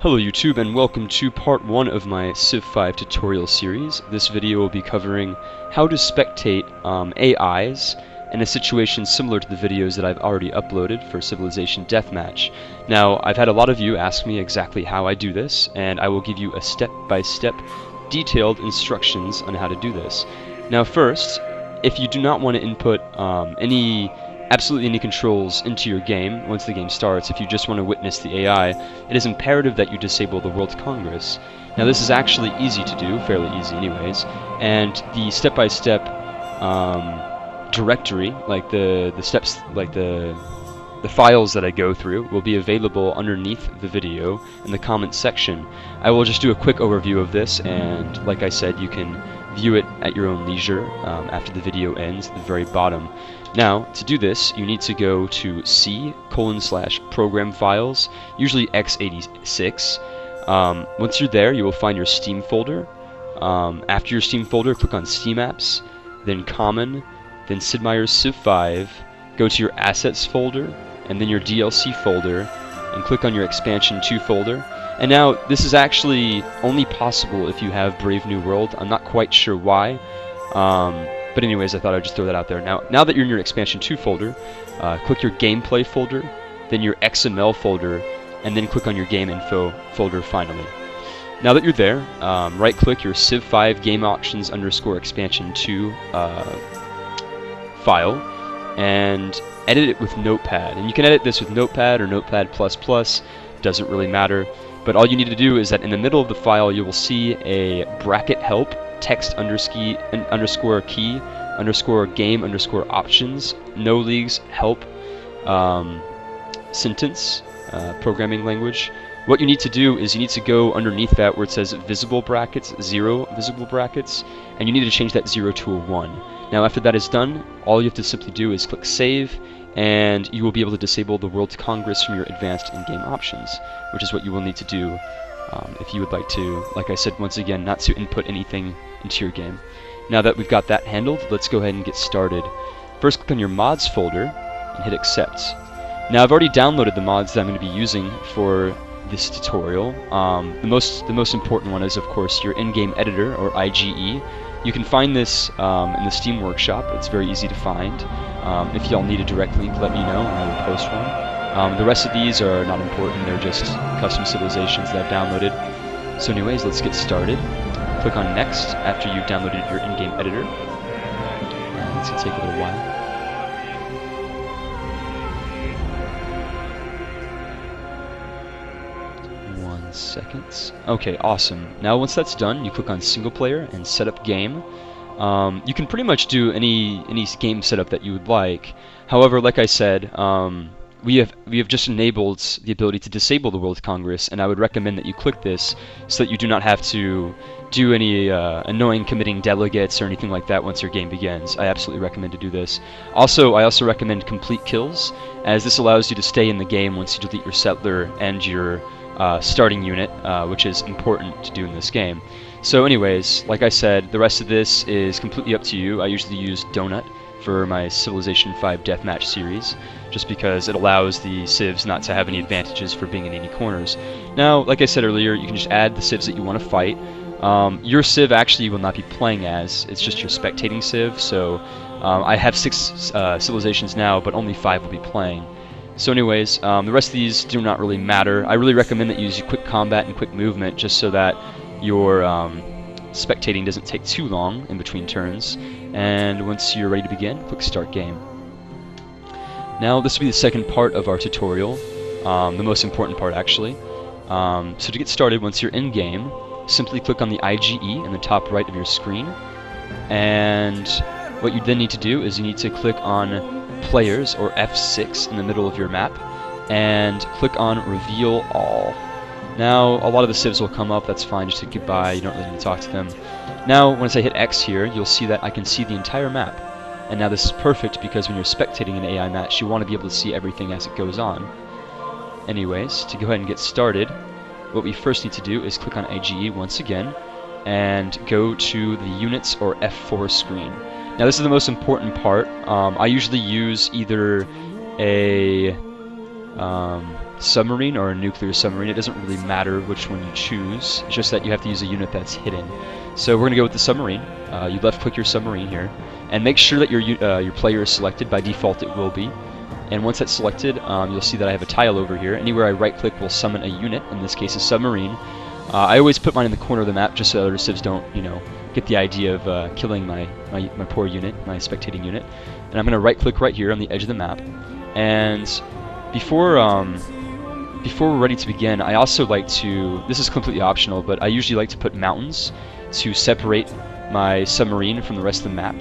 Hello YouTube, and welcome to part 1 of my Civ 5 tutorial series. This video will be covering how to spectate AIs in a situation similar to the videos that I've already uploaded for Civilization Deathmatch. Now, I've had a lot of you ask me exactly how I do this, and I will give you a step-by-step detailed instructions on how to do this. Now first, if you do not want to input absolutely any controls into your game once the game starts, if you just want to witness the AI, it is imperative that you disable the World Congress. Now this is actually easy to do, fairly easy anyways, and the step-by-step directory, like the steps, like the files that I go through, will be available underneath the video in the comments section. I will just do a quick overview of this, and like I said, you can view it at your own leisure after the video ends at the very bottom. Now, to do this, you need to go to C:/program files, usually x86. Once you're there, you will find your Steam folder. After your Steam folder, click on SteamApps, then Common, then Sid Meier's Civ 5, go to your Assets folder, and then your DLC folder, and click on your Expansion 2 folder. And now, this is actually only possible if you have Brave New World. I'm not quite sure why. But anyways, I thought I'd just throw that out there. Now that you're in your Expansion 2 folder, click your Gameplay folder, then your XML folder, and then click on your GameInfo folder finally. Now that you're there, right-click your Civ 5 Game Options _Expansion 2 file, and edit it with Notepad. And you can edit this with Notepad or Notepad++, doesn't really matter. But all you need to do is that in the middle of the file, you will see a bracket help, text _key _game _options, no leagues help sentence programming language. What you need to do is you need to go underneath that where it says visible brackets, 0 visible brackets, and you need to change that 0 to a 1. Now after that is done, all you have to simply do is click save, and you will be able to disable the World Congress from your advanced in-game options, which is what you will need to do if you would like to, like I said once again, not to input anything into your game. Now that we've got that handled, let's go ahead and get started. First, click on your mods folder and hit accept. Now I've already downloaded the mods that I'm going to be using for this tutorial. The most important one is, of course, your in-game editor, or IGE. You can find this in the Steam Workshop. It's very easy to find. If y'all need a direct link, let me know and I will post one. The rest of these are not important, they're just custom civilizations that I've downloaded. So anyways, let's get started. Click on Next after you've downloaded your in-game editor. And it's going to take a little while. One second. Okay, awesome. Now once that's done, you click on Single Player and Set Up Game. You can pretty much do any game setup that you would like. However, like I said, we have just enabled the ability to disable the World Congress, and I would recommend that you click this so that you do not have to do any annoying committing delegates or anything like that once your game begins. I absolutely recommend to do this. Also, I also recommend complete kills, as this allows you to stay in the game once you delete your settler and your starting unit, which is important to do in this game. So anyways, like I said, the rest of this is completely up to you. I usually use Donut for my Civilization 5 Deathmatch series, just because it allows the civs not to have any advantages for being in any corners. Now, like I said earlier, you can just add the civs that you want to fight. Your civ actually will not be playing as, it's just your spectating civ, so I have 6 civilizations now, but only 5 will be playing. So anyways, the rest of these do not really matter. I really recommend that you use quick combat and quick movement just so that your spectating doesn't take too long in between turns. And once you're ready to begin, click Start Game. Now this will be the second part of our tutorial, the most important part actually. So to get started, once you're in game, simply click on the IGE in the top right of your screen, and what you then need to do is you need to click on Players, or F6, in the middle of your map, and click on Reveal All. Now, a lot of the civs will come up, that's fine, just hit goodbye, you don't really need to talk to them. Now, once I hit X here, you'll see that I can see the entire map. And now this is perfect because when you're spectating an AI match, you want to be able to see everything as it goes on. Anyways, to go ahead and get started, what we first need to do is click on IGE once again, and go to the Units, or F4 screen. Now this is the most important part. I usually use either a submarine or a nuclear submarine. It doesn't really matter which one you choose. It's just that you have to use a unit that's hidden. So we're going to go with the submarine. You left-click your submarine here, and make sure that your player is selected. By default, it will be. And once that's selected, you'll see that I have a tile over here. Anywhere I right-click will summon a unit. In this case, a submarine. I always put mine in the corner of the map just so other civs don't, get the idea of killing my poor unit, my spectating unit. And I'm going to right-click right here on the edge of the map. And before we're ready to begin, I also like to, this is completely optional, but I usually like to put mountains to separate my submarine from the rest of the map.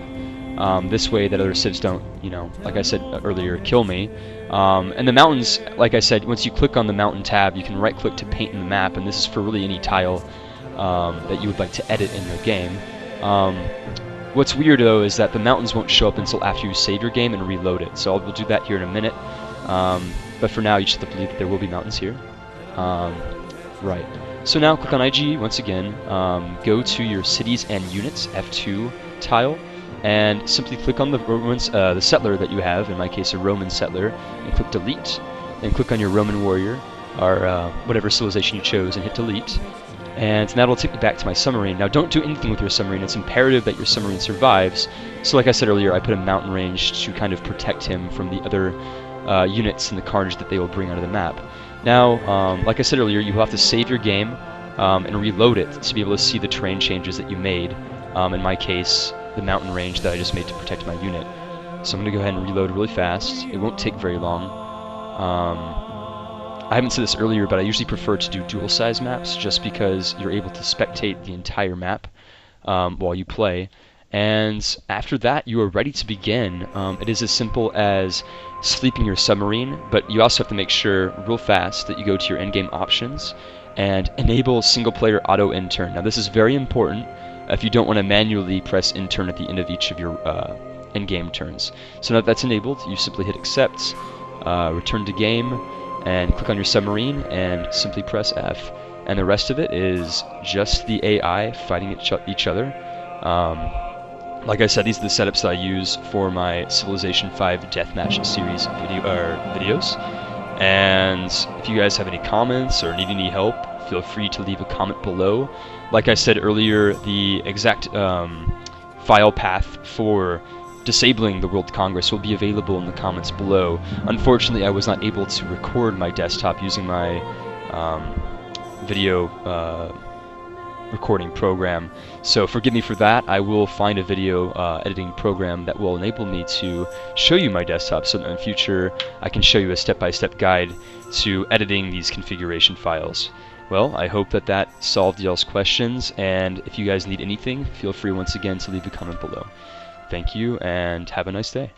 This way that other civs don't, like I said earlier, kill me. And the mountains, like I said, once you click on the mountain tab, you can right-click to paint in the map, and this is for really any tile that you would like to edit in your game. What's weird, though, is that the mountains won't show up until after you save your game and reload it. So we'll do that here in a minute. But for now, you just have to believe that there will be mountains here. Right. So now click on IG once again. Go to your cities and units F2 tile, and simply click on the settler that you have. In my case, a Roman settler, and click delete. Then click on your Roman warrior or whatever civilization you chose, and hit delete. And that'll take me back to my submarine. Now, don't do anything with your submarine. It's imperative that your submarine survives. So like I said earlier, I put a mountain range to kind of protect him from the other units and the carnage that they will bring onto the map. Now, like I said earlier, you will have to save your game and reload it to be able to see the terrain changes that you made. In my case, the mountain range that I just made to protect my unit. So I'm going to go ahead and reload really fast. It won't take very long. I haven't said this earlier, but I usually prefer to do dual size maps just because you're able to spectate the entire map while you play. And after that, you are ready to begin. It is as simple as sleeping your submarine, but you also have to make sure real fast that you go to your endgame options and enable single player auto intern. Now this is very important if you don't want to manually press intern at the end of each of your endgame turns. So now that that's enabled, you simply hit accept, return to game, and click on your submarine and simply press F. And the rest of it is just the AI fighting each other. Like I said, these are the setups that I use for my Civilization 5 Deathmatch series videos. And if you guys have any comments or need any help, feel free to leave a comment below. Like I said earlier, the exact file path for disabling the World Congress will be available in the comments below. Unfortunately, I was not able to record my desktop using my video recording program, so forgive me for that. I will find a video editing program that will enable me to show you my desktop so that in the future I can show you a step-by-step guide to editing these configuration files. Well, I hope that that solved y'all's questions, and if you guys need anything, feel free once again to leave a comment below. Thank you, and have a nice day.